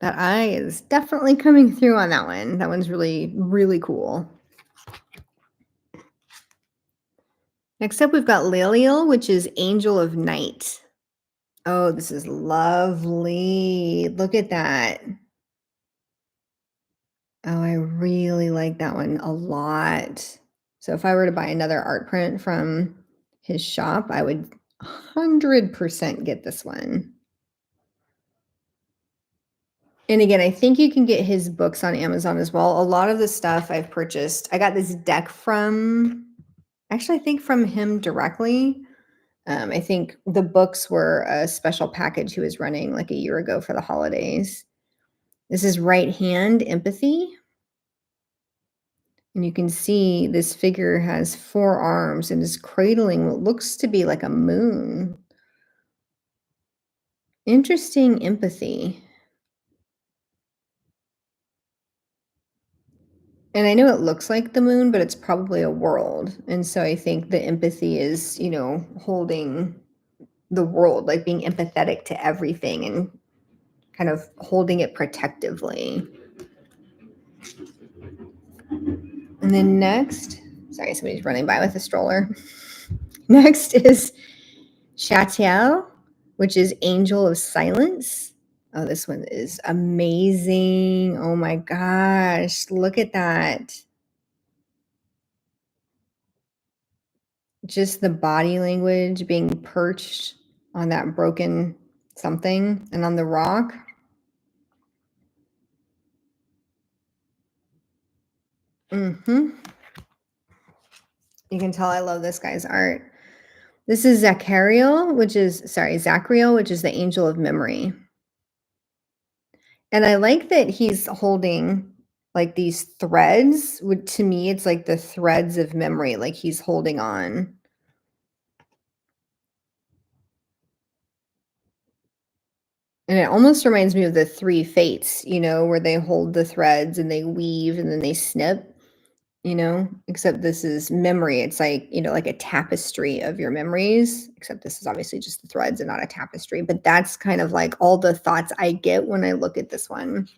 That eye is definitely coming through on that one. That one's really, really cool. Next up, we've got Leliel, which is angel of night. Oh, this is lovely. Look at that. Oh, I really like that one a lot. So if I were to buy another art print from his shop, I would 100% get this one. And again, I think you can get his books on Amazon as well. A lot of the stuff I've purchased, I got this deck from, actually, I think from him directly. I think the books were a special package he was running like a year ago for the holidays. This is Right Hand Empathy. And you can see this figure has 4 arms and is cradling what looks to be like a moon. Interesting empathy. And I know it looks like the moon, but it's probably a world. And so I think the empathy is, holding the world, like being empathetic to everything and kind of holding it protectively. And then next, sorry, somebody's running by with a stroller. Next is Chatiel, which is Angel of Silence. Oh, this one is amazing. Oh my gosh, look at that. Just the body language being perched on that broken something and on the rock. You can tell I love this guy's art. This is Zachariel, Zachariel, which is the angel of memory. And I like that he's holding like these threads. To me, it's like the threads of memory, like he's holding on. And it almost reminds me of the three fates, where they hold the threads and they weave and then they snip, except this is memory. It's like, like a tapestry of your memories, except this is obviously just the threads and not a tapestry. But that's kind of like all the thoughts I get when I look at this one.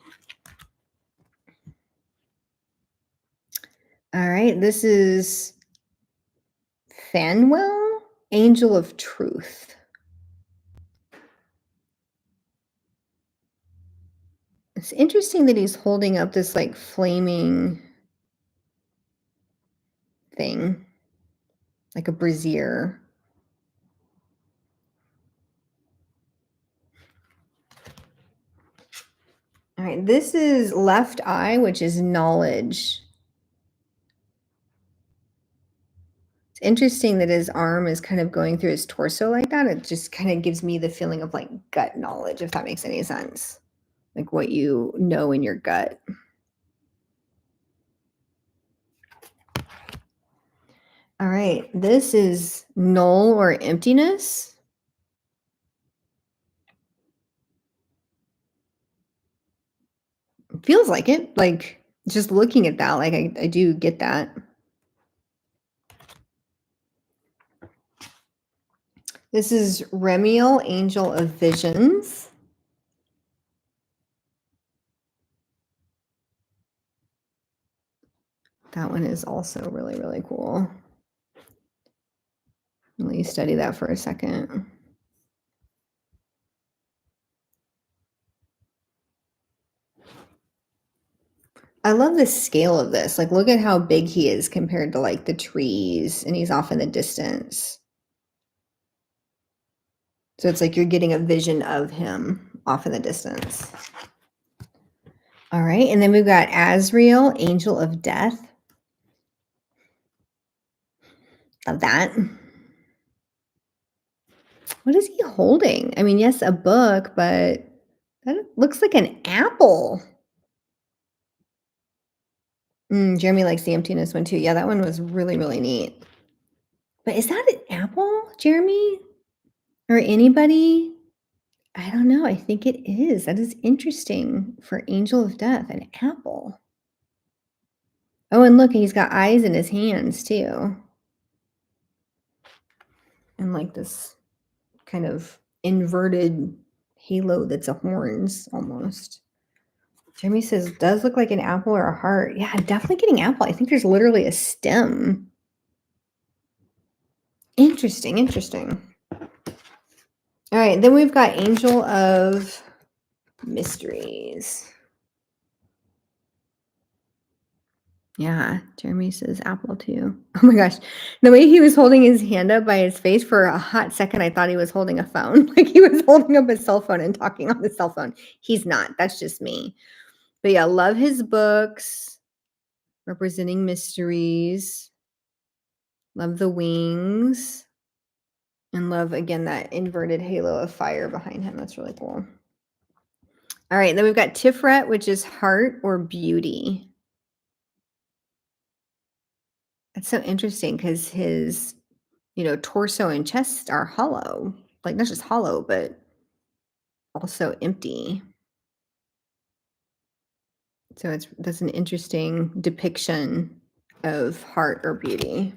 All right, this is Fanwell, Angel of Truth. It's interesting that he's holding up this like flaming thing, like a brazier. All right, this is Left Eye, which is knowledge. It's interesting that his arm is kind of going through his torso like that. It just kind of gives me the feeling of like gut knowledge, if that makes any sense. Like what you know in your gut. All right, this is null or emptiness. It feels like it. Like just looking at that, like I do get that. This is Remiel, Angel of Visions. That one is also really, really cool. Let me study that for a second. I love the scale of this. Like, look at how big he is compared to like the trees, and he's off in the distance. So it's like you're getting a vision of him off in the distance. All right, and then we've got Azrael, Angel of Death. Love that. What is he holding? I mean, yes, a book, but that looks like an apple. Jeremy likes the emptiness one too. Yeah, that one was really, really neat. But is that an apple, Jeremy? Or anybody? I don't know. I think it is. That is interesting for Angel of Death, an apple. Oh, and look, he's got eyes in his hands too. And like this kind of inverted halo that's a horns almost. Jeremy says, does look like an apple or a heart. Yeah, I'm definitely getting apple. I think there's literally a stem. Interesting, interesting. All right, then we've got Angel of Mysteries. Yeah, Jeremy says apple too. Oh my gosh. The way he was holding his hand up by his face for a hot second, I thought he was holding a phone. Like he was holding up his cell phone and talking on the cell phone. He's not. That's just me. But yeah, love his books representing mysteries. Love the wings. And love, again, that inverted halo of fire behind him. That's really cool. All right, then we've got Tiferet, which is heart or beauty. That's so interesting because his, torso and chest are hollow. Like not just hollow, but also empty. So that's an interesting depiction of heart or beauty.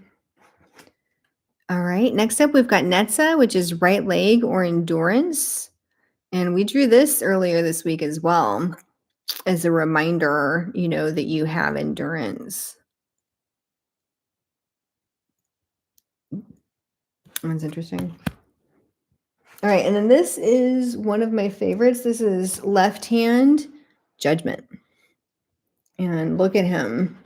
All right, next up we've got Netza, which is right leg or endurance. And we drew this earlier this week as well as a reminder, that you have endurance. That's interesting. All right, and then this is one of my favorites. This is left hand judgment. And look at him.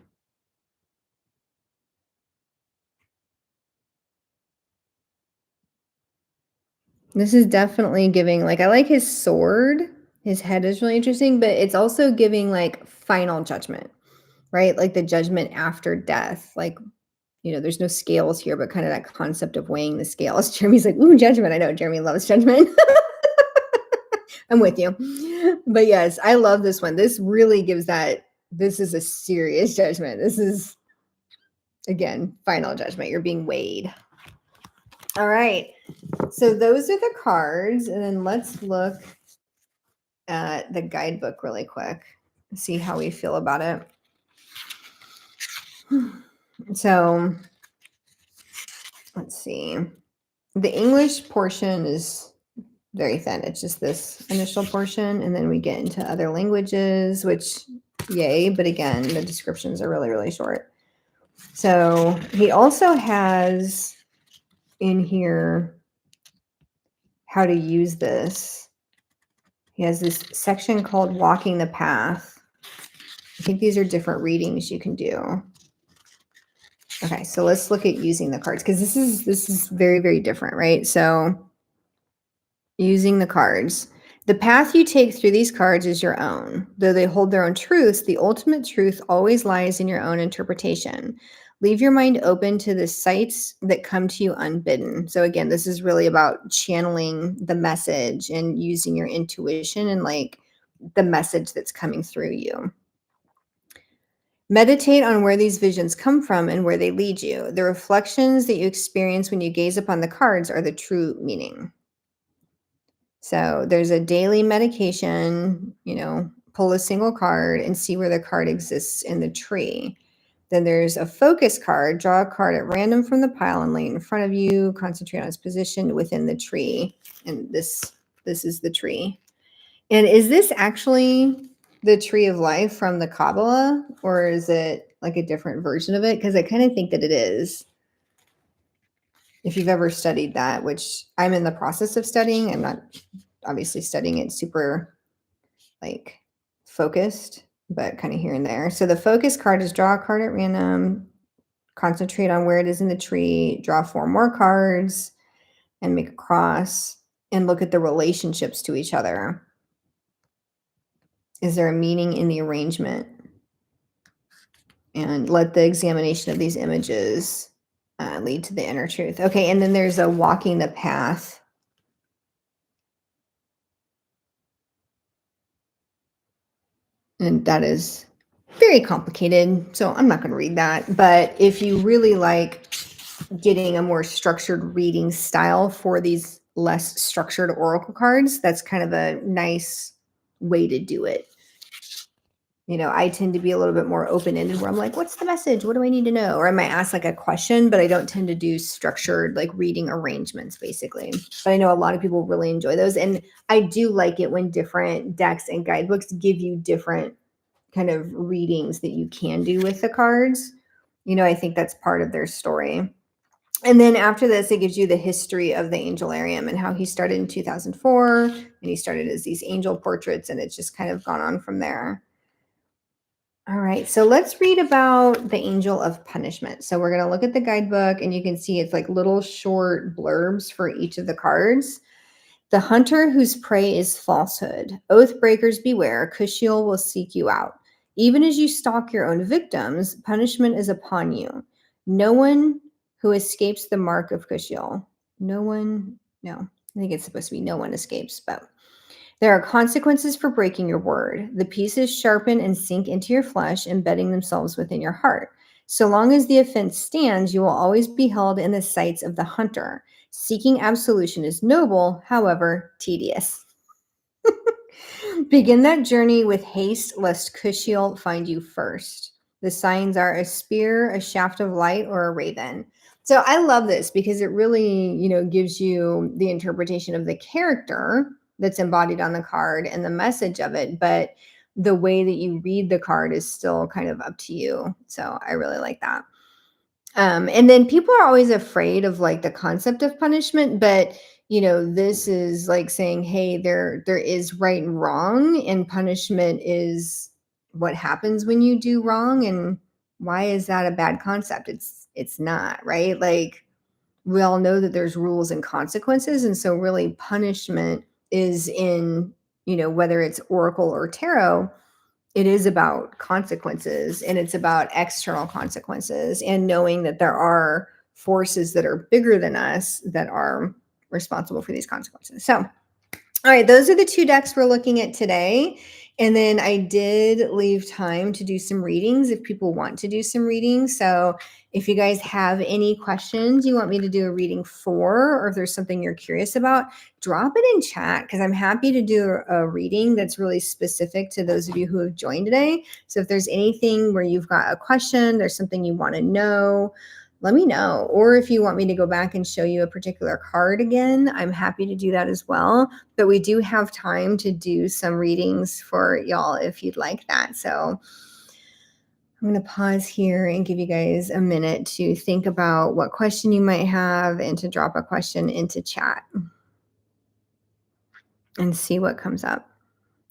This is definitely giving, like, I like his sword. His head is really interesting, but it's also giving like final judgment, right? Like the judgment after death. Like, there's no scales here, but kind of that concept of weighing the scales. Jeremy's like, ooh, judgment. I know Jeremy loves judgment. I'm with you. But yes, I love this one. This really gives that this is a serious judgment. This is, again, final judgment. You're being weighed. All right. So those are the cards. And then let's look at the guidebook really quick, see how we feel about it. So let's see. The English portion is very thin. It's just this initial portion. And then we get into other languages, which yay. But again, the descriptions are really, really short. So he also has in here how to use this. He has this section called Walking the Path. I think these are different readings you can do. Okay, so let's look at using the cards because this is very, very different, right? So using the cards. The path you take through these cards is your own. Though they hold their own truths, the ultimate truth always lies in your own interpretation. Leave your mind open to the sights that come to you unbidden. So again, this is really about channeling the message and using your intuition and like the message that's coming through you. Meditate on where these visions come from and where they lead you. The reflections that you experience when you gaze upon the cards are the true meaning. So there's a daily medication, pull a single card and see where the card exists in the tree. Then there's a focus card, draw a card at random from the pile and lay it in front of you, concentrate on its position within the tree. And this is the tree. And is this actually the tree of life from the Kabbalah, or is it like a different version of it? Because I kind of think that it is. If you've ever studied that, which I'm in the process of studying, I'm not obviously studying it super like focused, but kind of here and there. So the focus card is draw a card at random, concentrate on where it is in the tree, draw 4 more cards and make a cross and look at the relationships to each other. Is there a meaning in the arrangement? And let the examination of these images lead to the inner truth. Okay, and then there's a walking the path. And that is very complicated, so I'm not going to read that. But if you really like getting a more structured reading style for these less structured oracle cards, that's kind of a nice way to do it. I tend to be a little bit more open-ended where I'm like, what's the message? What do I need to know? Or I might ask like a question, but I don't tend to do structured like reading arrangements basically. But I know a lot of people really enjoy those. And I do like it when different decks and guidebooks give you different kind of readings that you can do with the cards. I think that's part of their story. And then after this, it gives you the history of the Angelarium and how he started in 2004. And he started as these angel portraits, and it's just kind of gone on from there. All right, so let's read about the angel of punishment. So we're going to look at the guidebook, and you can see it's like little short blurbs for each of the cards. The hunter whose prey is falsehood. Oath breakers beware, Kushiel will seek you out. Even as you stalk your own victims, punishment is upon you. No one who escapes the mark of Kushiel. No, I think it's supposed to be no one escapes, but there are consequences for breaking your word. The pieces sharpen and sink into your flesh, embedding themselves within your heart. So long as the offense stands, you will always be held in the sights of the hunter. Seeking absolution is noble, however, tedious. Begin that journey with haste, lest Kushiel find you first. The signs are a spear, a shaft of light, or a raven. So I love this because it really, gives you the interpretation of the character that's embodied on the card and the message of it, but the way that you read the card is still kind of up to you. So I really like that. And then people are always afraid of like the concept of punishment, but this is like saying, hey, there is right and wrong, and punishment is what happens when you do wrong. And why is that a bad concept? It's not, right? Like, we all know that there's rules and consequences. And so really punishment is in, whether it's oracle or tarot, it is about consequences, and it's about external consequences, and knowing that there are forces that are bigger than us that are responsible for these consequences. So all right, those are the two decks we're looking at today. And then I did leave time to do some readings if people want to do some readings. So if you guys have any questions you want me to do a reading for, or if there's something you're curious about, drop it in chat, because I'm happy to do a reading that's really specific to those of you who have joined today. So if there's anything where you've got a question, there's something you want to know, let me know. Or if you want me to go back and show you a particular card again, I'm happy to do that as well. But we do have time to do some readings for y'all if you'd like that. So I'm going to pause here and give you guys a minute to think about what question you might have and to drop a question into chat and see what comes up.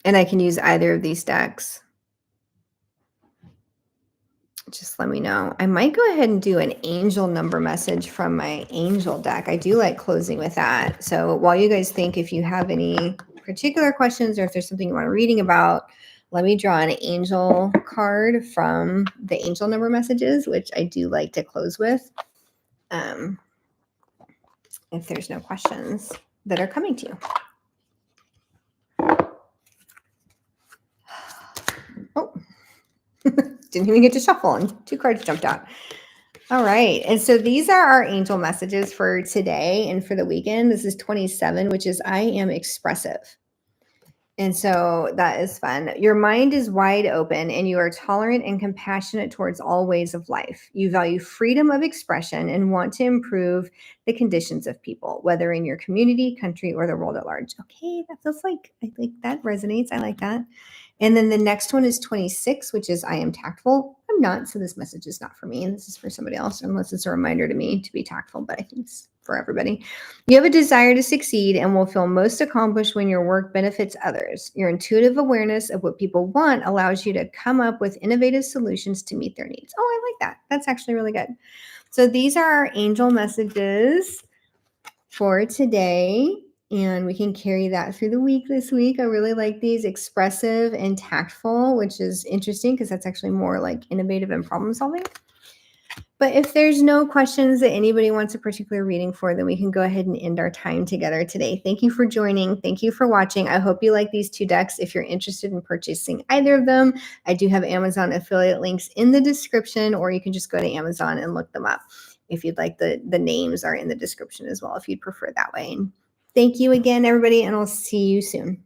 And I can use either of these decks. Just let me know. I might go ahead and do an angel number message from my angel deck. I do like closing with that. So while you guys think, if you have any particular questions or if there's something you want a reading about, let me draw an angel card from the angel number messages, which I do like to close with, if there's no questions that are coming to you. Oh, didn't even get to shuffle and 2 cards jumped out. All right. And so these are our angel messages for today and for the weekend. This is 27, which is I am expressive. And so that is fun. Your mind is wide open and you are tolerant and compassionate towards all ways of life. You value freedom of expression and want to improve the conditions of people, whether in your community, country, or the world at large. Okay, that feels like, I think that resonates. I like that. And then the next one is 26, which is I am tactful. I'm not, so this message is not for me. This is for somebody else, unless it's a reminder to me to be tactful, but I think it's for everybody. You have a desire to succeed and will feel most accomplished when your work benefits others. Your intuitive awareness of what people want allows you to come up with innovative solutions to meet their needs. Oh, I like that. That's actually really good. So these are our angel messages for today. And we can carry that through the week this week. I really like these, expressive and tactful, which is interesting because that's actually more like innovative and problem solving. But if there's no questions that anybody wants a particular reading for, then we can go ahead and end our time together today. Thank you for joining. Thank you for watching. I hope you like these 2 decks. If you're interested in purchasing either of them, I do have Amazon affiliate links in the description, or you can just go to Amazon and look them up. If you'd like, the names are in the description as well, if you'd prefer that way. And thank you again, everybody, and I'll see you soon.